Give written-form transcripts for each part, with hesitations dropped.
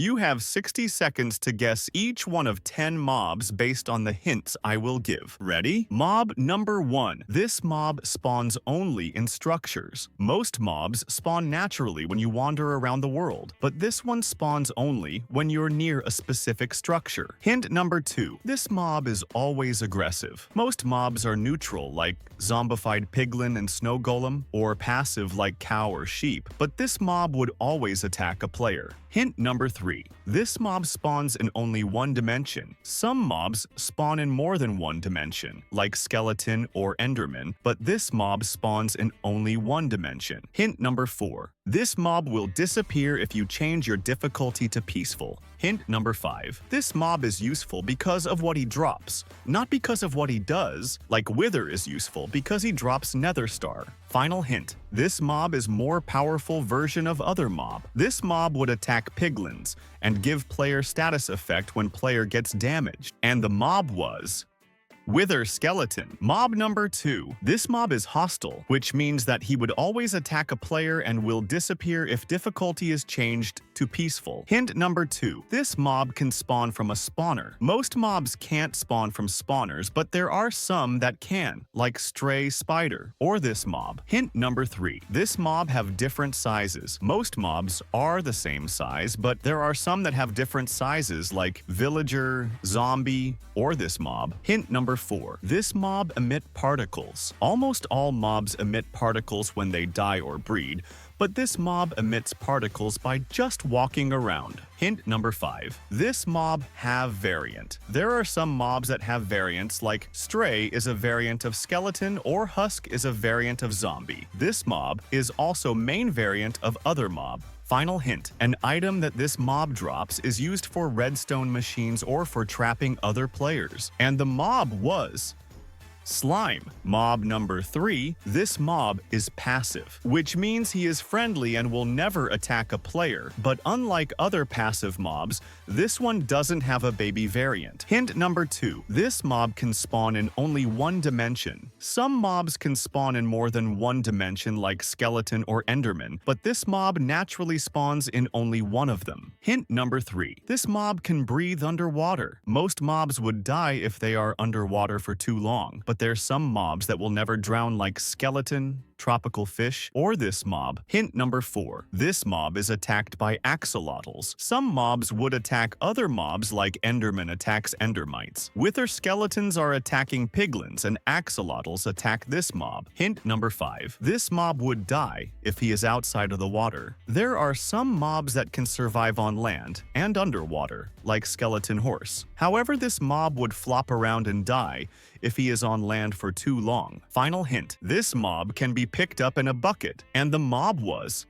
You have 60 seconds to guess each one of 10 mobs based on the hints I will give. Ready? Mob number 1. This mob spawns only in structures. Most mobs spawn naturally when you wander around the world, but this one spawns only when you're near a specific structure. Hint number 2. This mob is always aggressive. Most mobs are neutral like zombified piglin and snow golem, or passive like cow or sheep, but this mob would always attack a player. Hint number 3. This mob spawns in only one dimension. Some mobs spawn in more than one dimension, like skeleton or enderman, but this mob spawns in only one dimension. Hint number 4. This mob will disappear if you change your difficulty to peaceful. Hint number 5. This mob is useful because of what he drops, not because of what he does, like Wither is useful because he drops Nether Star. Final hint. This mob is more powerful version of other mob. This mob would attack piglins and give player status effect when player gets damaged. And the mob was Wither Skeleton. Mob number 2. This mob is hostile, which means that he would always attack a player and will disappear if difficulty is changed to peaceful. Hint number 2. This mob can spawn from a spawner. Most mobs can't spawn from spawners, but there are some that can, like Stray Spider or this mob. Hint number 3. This mob have different sizes. Most mobs are the same size, but there are some that have different sizes like Villager, Zombie, or this mob. Hint number 4. This mob emit particles. Almost all mobs emit particles when they die or breed, but this mob emits particles by just walking around. Hint number 5. This mob have variant. There are some mobs that have variants, like Stray is a variant of Skeleton or Husk is a variant of Zombie. This mob is also main variant of other mob. Final hint. An item that this mob drops is used for redstone machines or for trapping other players. And the mob was Slime. Mob number 3. This mob is passive, which means he is friendly and will never attack a player, but unlike other passive mobs, this one doesn't have a baby variant. Hint number 2. This mob can spawn in only one dimension. Some mobs can spawn in more than one dimension like Skeleton or Enderman, but this mob naturally spawns in only one of them. Hint number 3. This mob can breathe underwater. Most mobs would die if they are underwater for too long, but there's some mobs that will never drown like Skeleton, Tropical Fish, or this mob. Hint number 4. This mob is attacked by axolotls. Some mobs would attack other mobs like Enderman attacks Endermites. Wither skeletons are attacking piglins and axolotls attack this mob. Hint number 5. This mob would die if he is outside of the water. There are some mobs that can survive on land and underwater, like Skeleton Horse. However, this mob would flop around and die if he is on land for too long. Final hint. This mob can be picked up in a bucket, and the mob was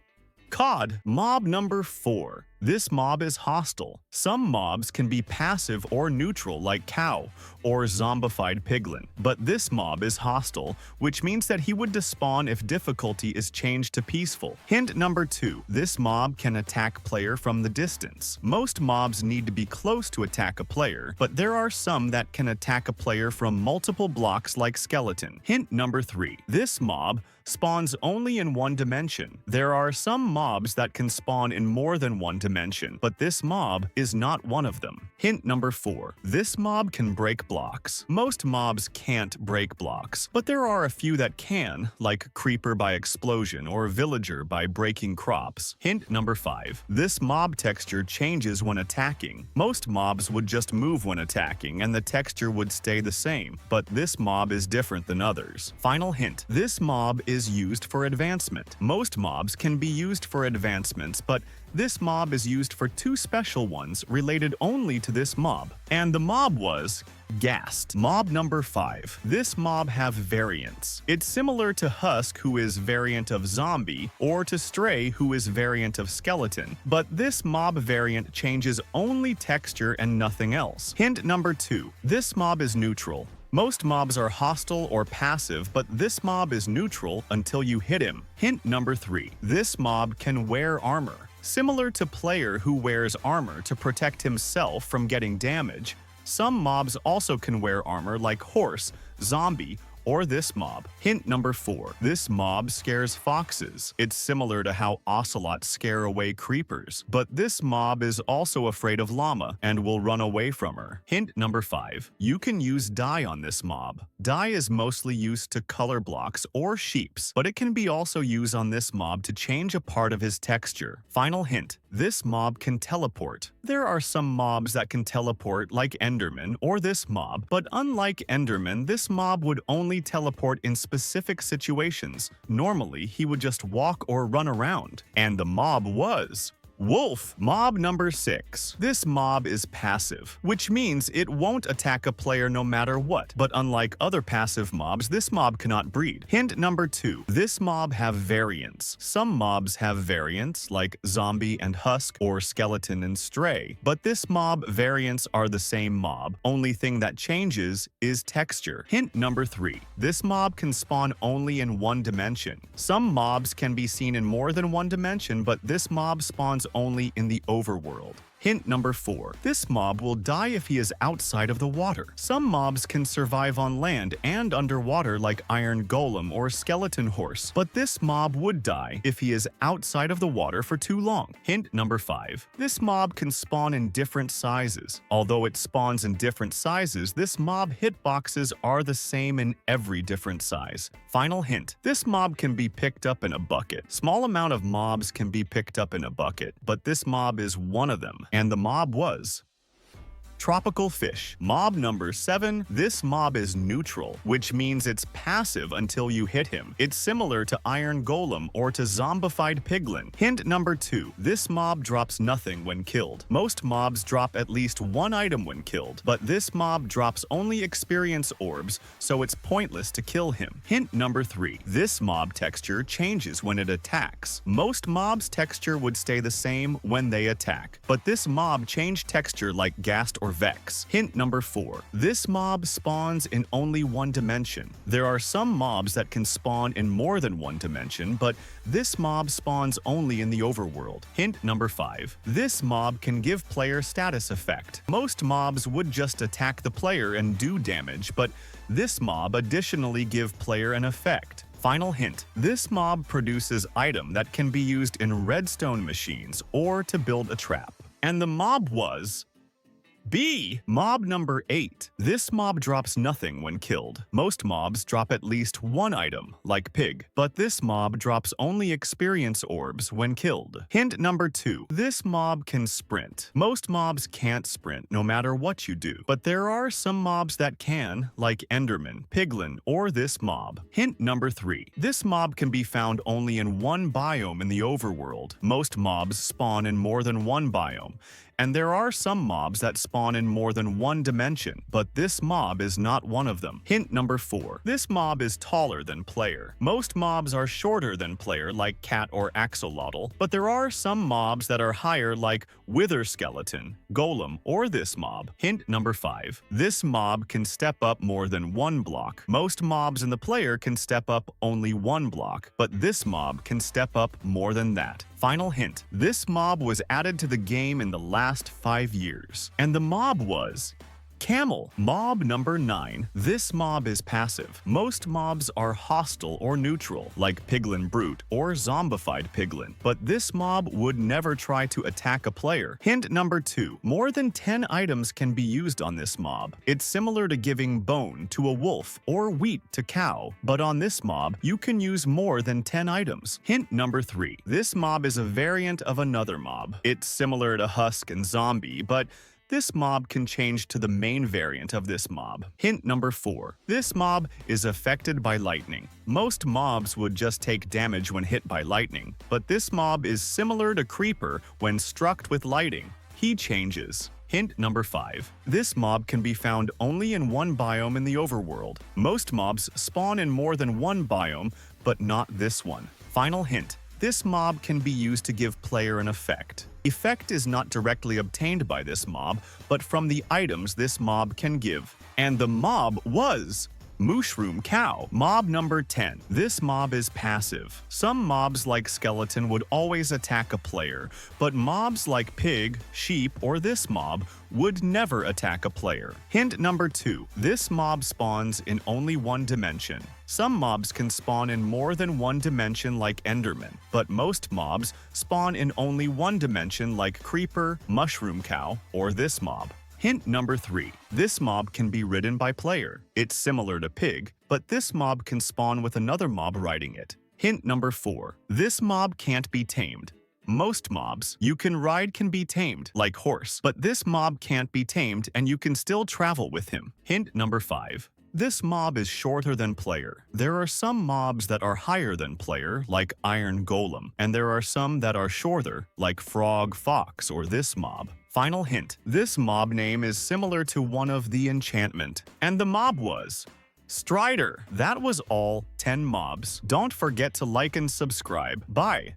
Cod. Mob number 4. This mob is hostile. Some mobs can be passive or neutral like Cow or Zombified Piglin, but this mob is hostile, which means that he would despawn if difficulty is changed to peaceful. Hint number 2. This mob can attack player from the distance. Most mobs need to be close to attack a player, but there are some that can attack a player from multiple blocks like Skeleton. Hint number 3. This mob spawns only in one dimension. There are some mobs that can spawn in more than one dimension, but this mob is not one of them. Hint number 4. This mob can break blocks. Most mobs can't break blocks, but there are a few that can, like Creeper by explosion or Villager by breaking crops. Hint number 5. This mob texture changes when attacking. Most mobs would just move when attacking and the texture would stay the same, but this mob is different than others. Final hint. This mob is used for advancement. Most mobs can be used for advancements, but this mob is used for 2 special ones related only to this mob. And the mob was Ghast. Mob number 5. This mob have variants. It's similar to Husk, who is variant of Zombie, or to Stray, who is variant of Skeleton, but this mob variant changes only texture and nothing else. Hint number 2. This mob is neutral. Most mobs are hostile or passive, but this mob is neutral until you hit him. Hint number 3. This mob can wear armor. Similar to player who wears armor to protect himself from getting damage, some mobs also can wear armor like Horse, Zombie, or this mob. Hint number 4. This mob scares foxes. It's similar to how ocelots scare away creepers, but this mob is also afraid of llama and will run away from her. Hint number 5. You can use dye on this mob. Dye is mostly used to color blocks or sheeps, but it can be also used on this mob to change a part of his texture. Final hint. This mob can teleport. There are some mobs that can teleport like Enderman or this mob, but unlike Enderman, this mob would only teleport in specific situations. Normally, he would just walk or run around. And the mob was Wolf. Mob number 6. This mob is passive, which means it won't attack a player no matter what. But unlike other passive mobs, this mob cannot breed. Hint number 2. This mob have variants. Some mobs have variants like zombie and husk or skeleton and stray. But this mob variants are the same mob. Only thing that changes is texture. Hint number 3. This mob can spawn only in one dimension. Some mobs can be seen in more than one dimension, but this mob spawns only in the overworld. Hint number 4. This mob will die if he is outside of the water. Some mobs can survive on land and underwater like iron golem or skeleton horse, but this mob would die if he is outside of the water for too long. Hint number 5. This mob can spawn in different sizes. Although it spawns in different sizes, this mob hitboxes are the same in every different size. Final hint. This mob can be picked up in a bucket. Small amount of mobs can be picked up in a bucket, but this mob is one of them. And the mob was Tropical fish. Mob number 7. This mob is neutral, which means it's passive until you hit him. It's similar to Iron Golem or to Zombified Piglin. Hint number 2. This mob drops nothing when killed. Most mobs drop at least one item when killed, but this mob drops only experience orbs, so it's pointless to kill him. Hint number 3. This mob texture changes when it attacks. Most mobs' texture would stay the same when they attack, but this mob changed texture like ghast or Vex. Hint number 4. This mob spawns in only one dimension. There are some mobs that can spawn in more than one dimension, but this mob spawns only in the overworld. Hint number 5. This mob can give player status effect. Most mobs would just attack the player and do damage, but this mob additionally give player an effect. Final hint. This mob produces item that can be used in redstone machines or to build a trap. And the mob was B. Mob number 8. This mob drops nothing when killed. Most mobs drop at least one item, like pig, but this mob drops only experience orbs when killed. Hint number 2. This mob can sprint. Most mobs can't sprint no matter what you do, but there are some mobs that can, like Enderman, Piglin, or this mob. Hint number 3. This mob can be found only in one biome in the overworld. Most mobs spawn in more than one biome, and there are some mobs that spawn in more than one dimension, but this mob is not one of them. Hint number 4. This mob is taller than player. Most mobs are shorter than player like cat or axolotl, but there are some mobs that are higher like wither skeleton, golem, or this mob. Hint number 5. This mob can step up more than one block. Most mobs in the player can step up only one block, but this mob can step up more than that. Final hint. This mob was added to the game in the last 5 years, and the mob was Camel. Mob number 9. This mob is passive. Most mobs are hostile or neutral, like Piglin Brute or Zombified Piglin, but this mob would never try to attack a player. Hint number 2. More than 10 items can be used on this mob. It's similar to giving bone to a wolf or wheat to cow, but on this mob, you can use more than 10 items. Hint number 3. This mob is a variant of another mob. It's similar to Husk and Zombie, but this mob can change to the main variant of this mob. Hint number 4. This mob is affected by lightning. Most mobs would just take damage when hit by lightning, but this mob is similar to Creeper when struck with lightning. He changes. Hint number 5. This mob can be found only in one biome in the overworld. Most mobs spawn in more than one biome, but not this one. Final hint. This mob can be used to give player an effect. Effect is not directly obtained by this mob, but from the items this mob can give. And the mob was Mooshroom cow. Mob number 10. This mob is passive. Some mobs like skeleton would always attack a player, but mobs like pig, sheep, or this mob would never attack a player. Hint number 2. This mob spawns in only one dimension. Some mobs can spawn in more than one dimension like Enderman, but most mobs spawn in only one dimension like Creeper, Mushroom Cow, or this mob. Hint number 3. This mob can be ridden by player. It's similar to pig, but this mob can spawn with another mob riding it. Hint number 4. This mob can't be tamed. Most mobs you can ride can be tamed, like horse, but this mob can't be tamed and you can still travel with him. Hint number 5. This mob is shorter than player. There are some mobs that are higher than player, like Iron Golem, and there are some that are shorter, like Frog Fox or this mob. Final hint. This mob name is similar to one of the enchantment, and the mob was Strider. That was all 10 mobs. Don't forget to like and subscribe. Bye.